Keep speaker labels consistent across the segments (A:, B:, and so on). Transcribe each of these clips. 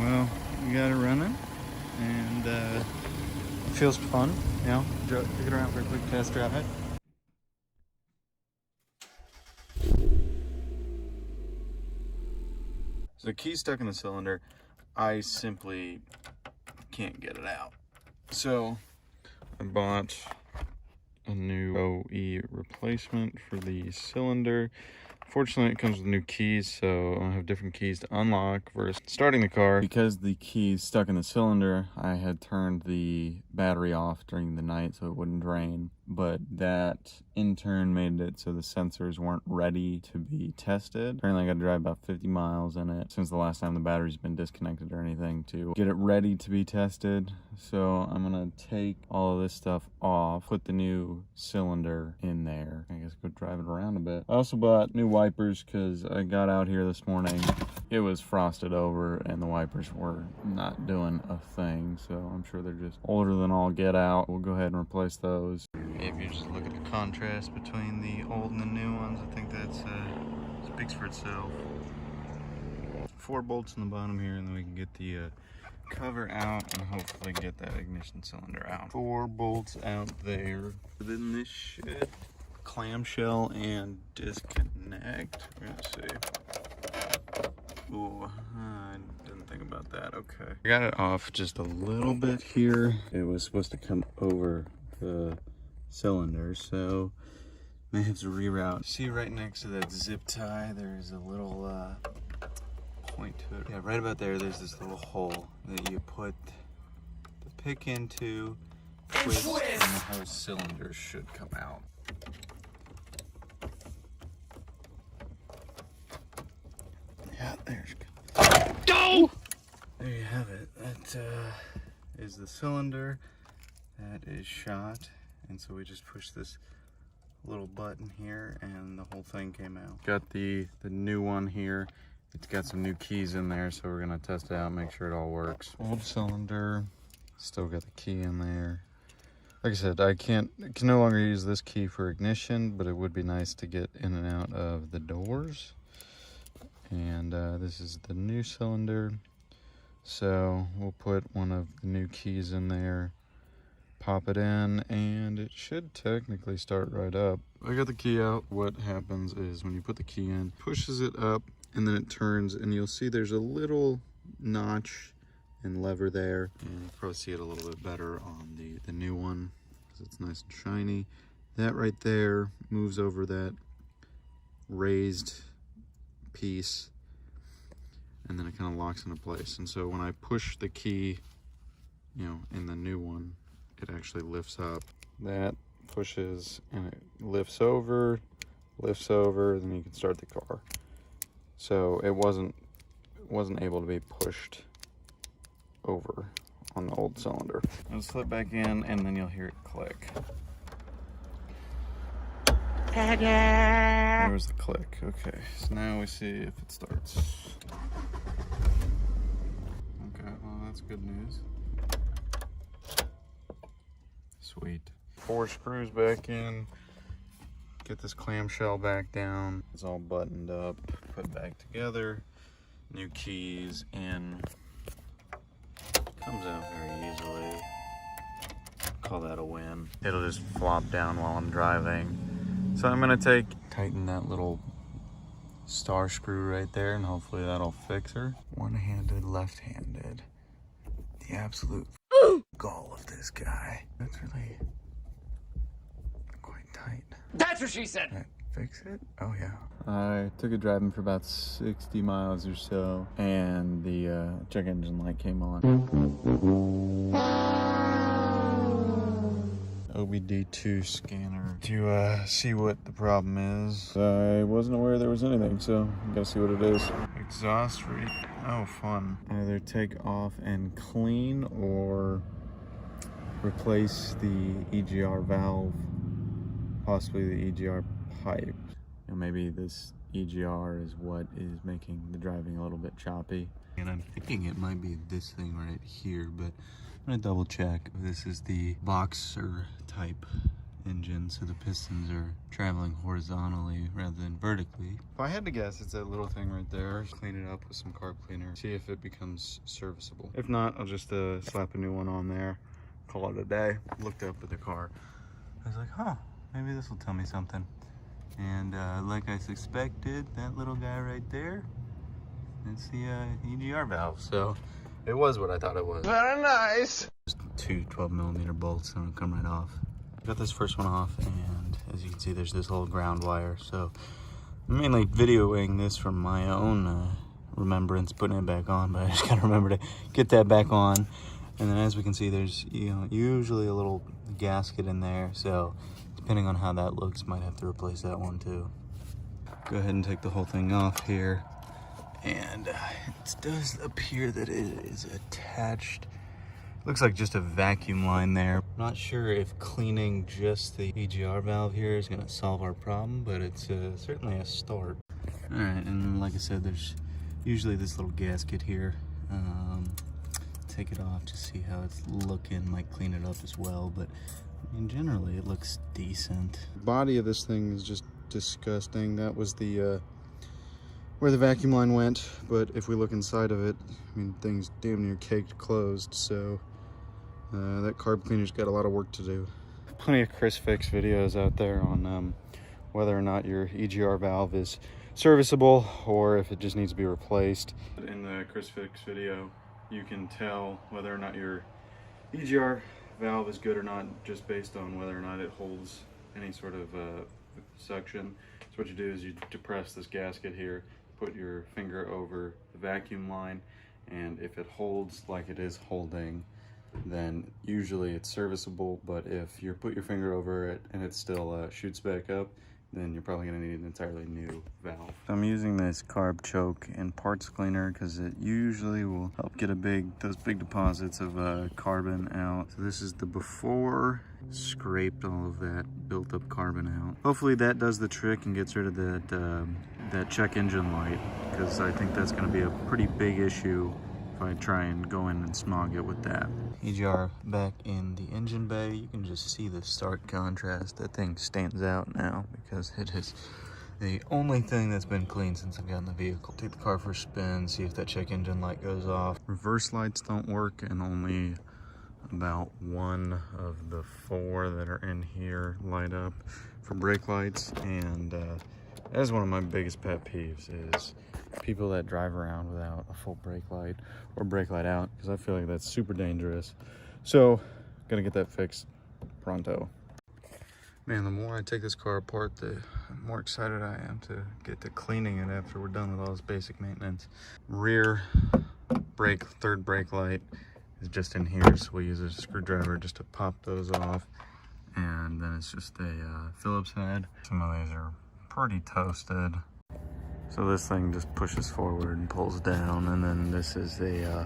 A: Well, we got it running, and it feels fun. You know, take it around for a quick test drive. So the key's stuck in the cylinder. I simply can't get it out. So I bought a new OE replacement for the cylinder. Fortunately, it comes with new keys, so I have different keys to unlock versus starting the car. Because the key's stuck in the cylinder, I had turned the battery off during the night so it wouldn't drain. But that in turn made it so the sensors weren't ready to be tested. Apparently I got to drive about 50 miles in it since the last time the battery's been disconnected or anything to get it ready to be tested. So I'm gonna take all of this stuff off, put the new cylinder in there. I guess go drive it around a bit. I also bought new wipers because I got out here this morning. It was frosted over and the wipers were not doing a thing. So I'm sure they're just older than all get out. We'll go ahead and replace those. If you just look at the contrast between the old and the new ones, I think that speaks for itself. 4 bolts in the bottom here, and then we can get the cover out and hopefully get that ignition cylinder out. 4 bolts out there. Then this should clamshell and disconnect. We're gonna see. Ooh, I didn't think about that. Okay. I got it off just a little bit here. It was supposed to come over the cylinder, so may have to reroute. See right next to that zip tie, there's a little point to it. Yeah, right about there, there's this little hole that you put the pick into, twist, and the whole cylinder should come out. Yeah, there's go! There you have it. That is the cylinder. That is shot. And so we just push this little button here and the whole thing came out. Got the new one here. It's got some new keys in there, so we're gonna test it out, make sure it all works. Old cylinder, still got the key in there. Like I said, I can no longer use this key for ignition, but it would be nice to get in and out of the doors. And this is the new cylinder. So we'll put one of the new keys in there, pop it in, and it should technically start right up. I got the key out. What happens is when you put the key in, pushes it up, and then it turns, and you'll see there's a little notch and lever there. And you'll probably see it a little bit better on the new one, because it's nice and shiny. That right there moves over that raised piece, and then it kind of locks into place. And so when I push the key, you know, in the new one, it actually lifts up. That pushes and it lifts over, then you can start the car. So it wasn't able to be pushed over on the old cylinder. It'll slip back in and then you'll hear it click. There was the click. Okay, so now we see if it starts. Okay, well that's good news. Sweet. 4 screws back in. Get this clamshell back down. It's all buttoned up, put back together. New keys in. Comes out very easily. Call that a win. It'll just flop down while I'm driving. So I'm gonna tighten that little star screw right there, and hopefully that'll fix her. One-handed, left-handed. The absolute gall of this guy. That's really quite tight.
B: That's what she said.
A: That fix it? Oh yeah. I took it driving for about 60 miles or so, and the check engine light came on. OBD2 scanner to see what the problem is. I wasn't aware there was anything, so I gotta see what it is. Exhaust rate. Oh, fun. Either take off and clean or replace the EGR valve, possibly the EGR pipe. And maybe this EGR is what is making the driving a little bit choppy. And I'm thinking it might be this thing right here, but I'm gonna double check if this is the boxer type engine, so the pistons are traveling horizontally rather than vertically. If I had to guess, it's that little thing right there. Clean it up with some carb cleaner, see if it becomes serviceable. If not, I'll just slap a new one on there, call it a day. Looked up at the car, I was like, huh, maybe this will tell me something. And like I suspected, that little guy right there, it's the EGR valve. So it was what I thought it was.
B: Very nice.
A: Just two 12mm bolts and it'll come right off. Got this first one off, and as you can see, there's this little ground wire. So I'm mainly videoing this from my own remembrance, putting it back on, but I just gotta remember to get that back on. And then as we can see, there's usually a little gasket in there. So depending on how that looks, might have to replace that one too. Go ahead and take the whole thing off here. And it does appear that it is attached. Looks like just a vacuum line there. Not sure if cleaning just the EGR valve here is gonna solve our problem, but it's certainly a start. All right, and like I said, there's usually this little gasket here. Take it off to see how it's looking, might clean it up as well, but I mean, generally it looks decent. The body of this thing is just disgusting. That was the where the vacuum line went, but if we look inside of it, I mean, thing's damn near caked closed, so that carb cleaner's got a lot of work to do. Plenty of Chris Fix videos out there on whether or not your EGR valve is serviceable or if it just needs to be replaced. In the Chris Fix video, you can tell whether or not your EGR valve is good or not just based on whether or not it holds any sort of suction. So what you do is you depress this gasket here, put your finger over the vacuum line, and if it holds like it is holding, then usually it's serviceable. But if you put your finger over it and it still shoots back up, then you're probably going to need an entirely new valve. I'm using this carb choke and parts cleaner because it usually will help get those big deposits of carbon out. So this is the before, scraped all of that built up carbon out. Hopefully that does the trick and gets rid of that check engine light, because I think that's going to be a pretty big issue if I try and go in and smog it with that. EGR back in the engine bay. You can just see the stark contrast. That thing stands out now because it is the only thing that's been cleaned since I've gotten the vehicle. Take the car for a spin, see if that check engine light goes off. Reverse lights don't work, and only about one of the 4 that are in here light up for brake lights. And that is one of my biggest pet peeves, is people that drive around without a full brake light or brake light out, because I feel like that's super dangerous. So gonna get that fixed pronto. Man, the more I take this car apart, the more excited I am to get to cleaning it after we're done with all this basic maintenance. Rear brake, third brake light is just in here, so we use a screwdriver just to pop those off. And then it's just a Phillips head. Some of these are pretty toasted. So this thing just pushes forward and pulls down, and then this is the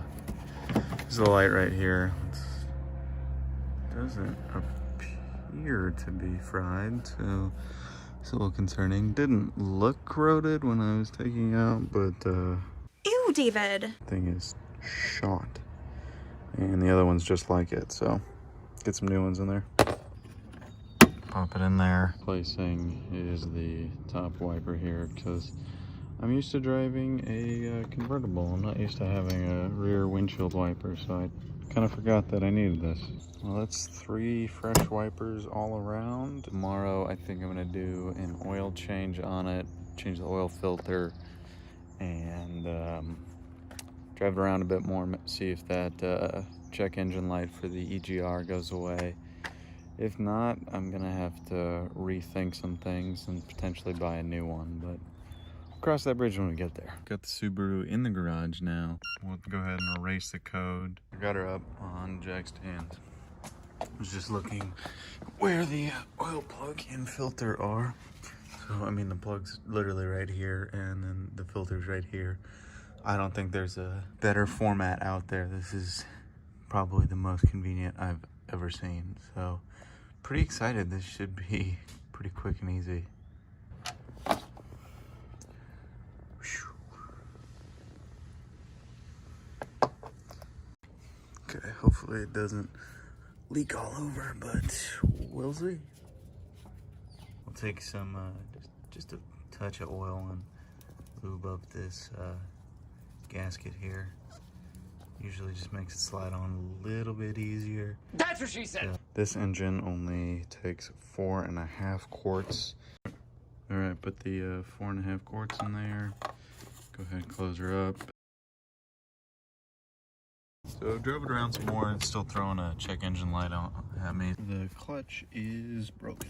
A: light right here. It doesn't appear to be fried, so it's a little concerning. Didn't look corroded when I was taking it out, but
C: Ew, David.
A: Thing is shot, and the other one's just like it. So get some new ones in there. Pop it in there. Placing is the top wiper here, because I'm used to driving a convertible. I'm not used to having a rear windshield wiper, so I kind of forgot that I needed this. Well, that's 3 fresh wipers all around. Tomorrow, I think I'm gonna do an oil change on it, change the oil filter, and drive it around a bit more, see if that check engine light for the EGR goes away. If not, I'm gonna have to rethink some things and potentially buy a new one, but cross that bridge when we get there. Got the Subaru in the garage now. We'll go ahead and erase the code. I got her up on jack stand. I was just looking where the oil plug and filter are. So, I mean, the plug's literally right here, and then the filter's right here. I don't think there's a better format out there. This is probably the most convenient I've ever seen. So, pretty excited. This should be pretty quick and easy. Okay, hopefully it doesn't leak all over, but we'll see. take some, just a touch of oil and lube up this gasket here. Usually just makes it slide on a little bit easier.
B: That's what she said.
A: This engine only takes 4.5 quarts. All right, put the 4.5 quarts in there. Go ahead and close her up. So I drove it around some more. It's still throwing a check engine light on at me. The clutch is broken.